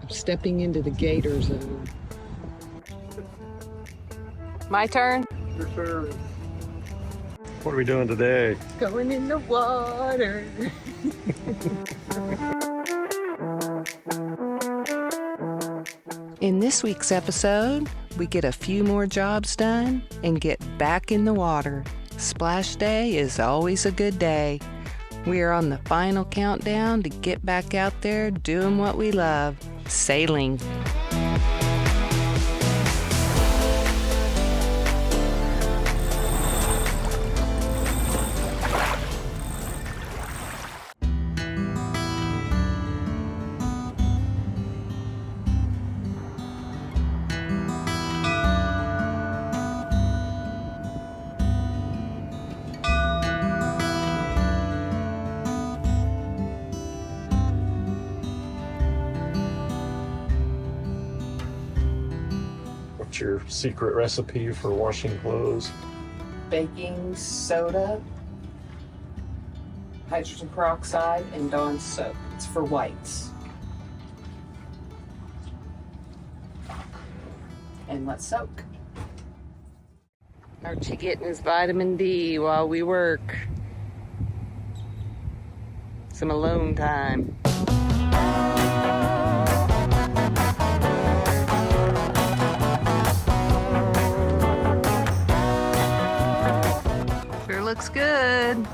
Stepping into the Gator Zone. My turn? Your turn. What are we doing today? Going in the water. In this week's episode, we get a few more jobs done and get back in the water. Splash day is always a good day. We are on the final countdown to get back out there doing what we love, sailing. What's your secret recipe for washing clothes? Baking soda, hydrogen peroxide, and Dawn soap. It's for whites. And let's soak. Archie getting his vitamin D while we work. Some alone time. Sure looks good.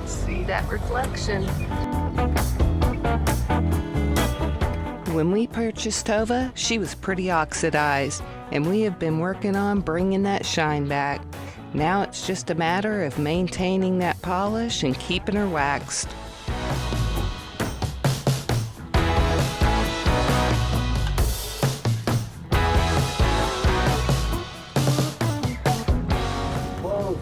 See that reflection. When we purchased Tova, she was pretty oxidized, and we have been working on bringing that shine back. Now it's just a matter of maintaining that polish and keeping her waxed. Whoa.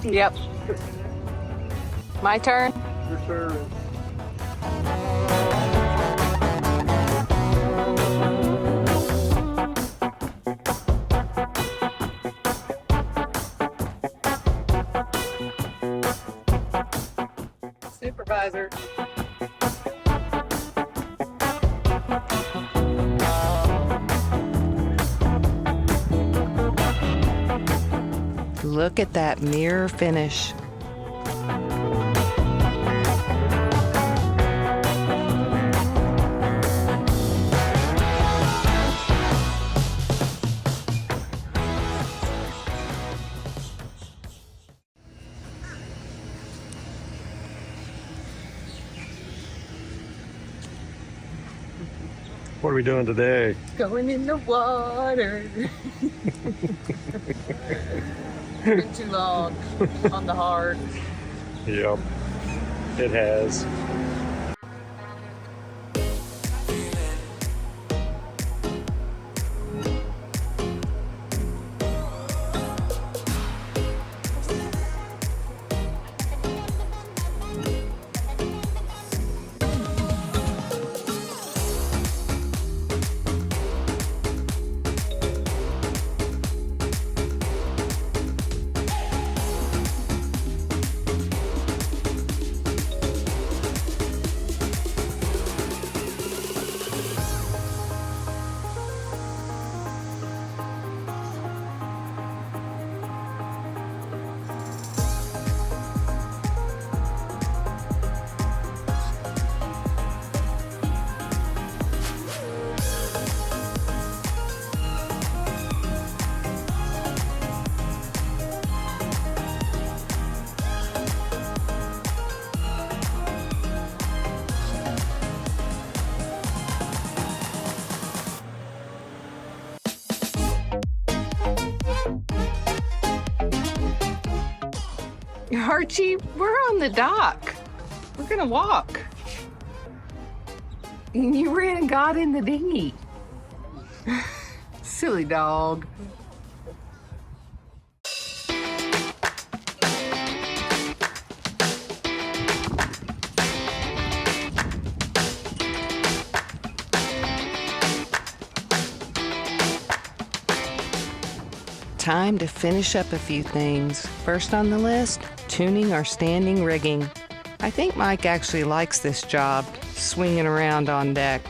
Yep. My turn? Your turn. Supervisor. Look at that mirror finish. What are we doing today? Going in the water. Been too long on the hard. Yep, it has. Archie, we're on the dock. We're gonna walk. And you ran and got in the dinghy. Silly dog. Time to finish up a few things. First on the list, tuning our standing rigging. I think Mike actually likes this job, swinging around on deck.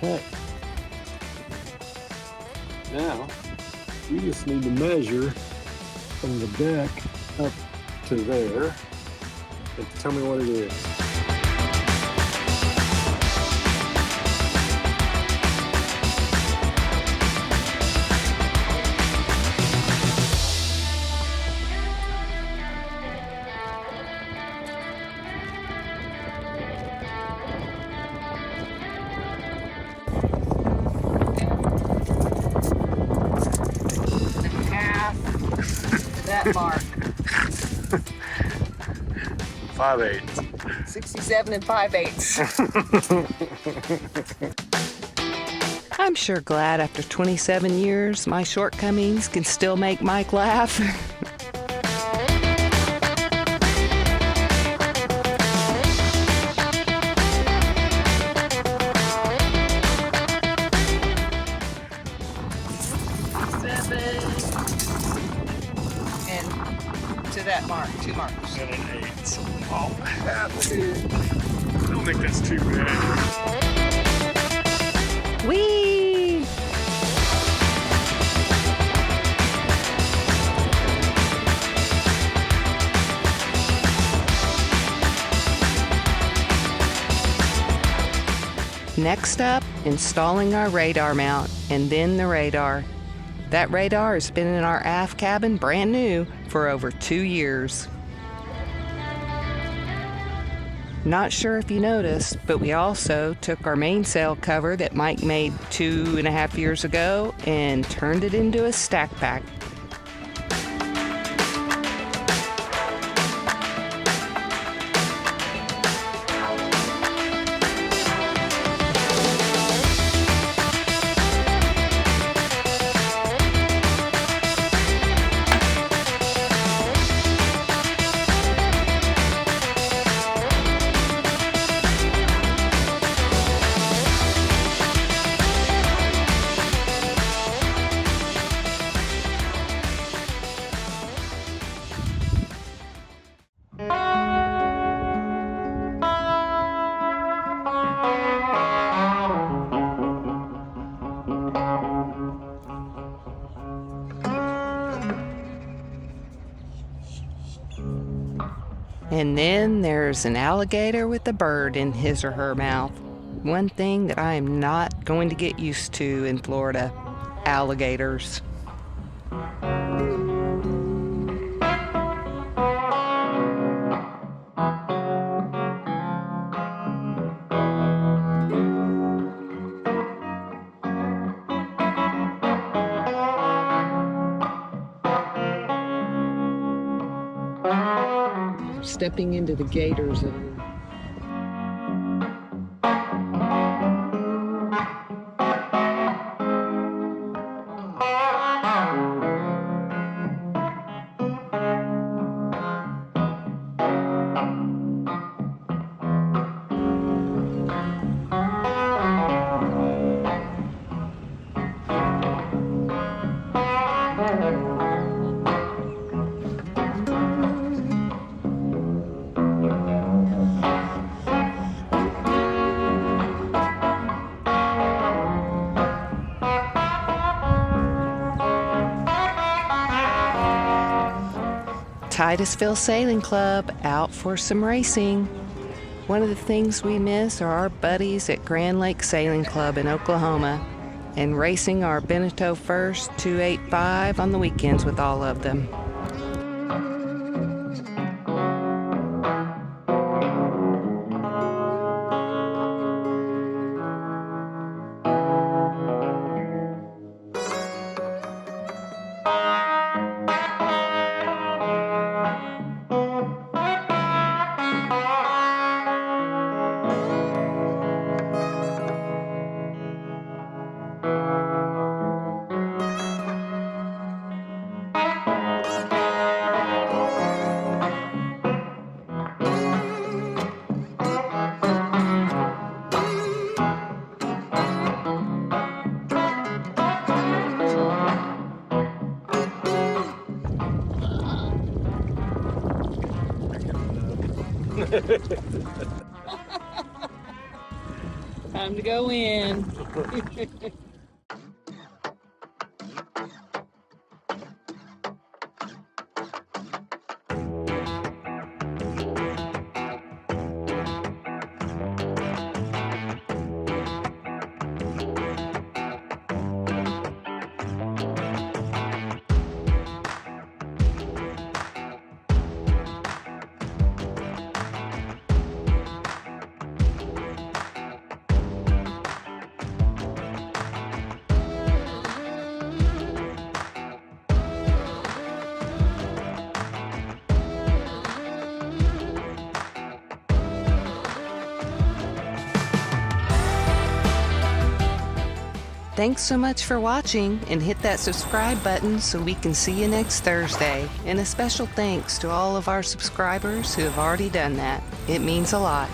Okay. Now, we just need to measure from the deck up to there and tell me what it is. That mark. 5/8. 67 5/8. I'm sure glad after 27 years, my shortcomings can still make Mike laugh. And to that mark, 2 marks. And an 8. Oh, that's it. I don't think that's too bad. Whee! Next up, installing our radar mount, and then the radar. That radar has been in our aft cabin brand new for over 2 years. Not sure if you noticed, but we also took our mainsail cover that Mike made 2.5 years ago and turned it into a stack pack. And then there's an alligator with a bird in his or her mouth. One thing that I am not going to get used to in Florida: alligators. Stepping into the Gator Zone. Titusville Sailing Club out for some racing. One of the things we miss are our buddies at Grand Lake Sailing Club in Oklahoma and racing our Beneteau First 285 on the weekends with all of them. Time to go in. Thanks so much for watching, and hit that subscribe button so we can see you next Thursday. And a special thanks to all of our subscribers who have already done that. It means a lot.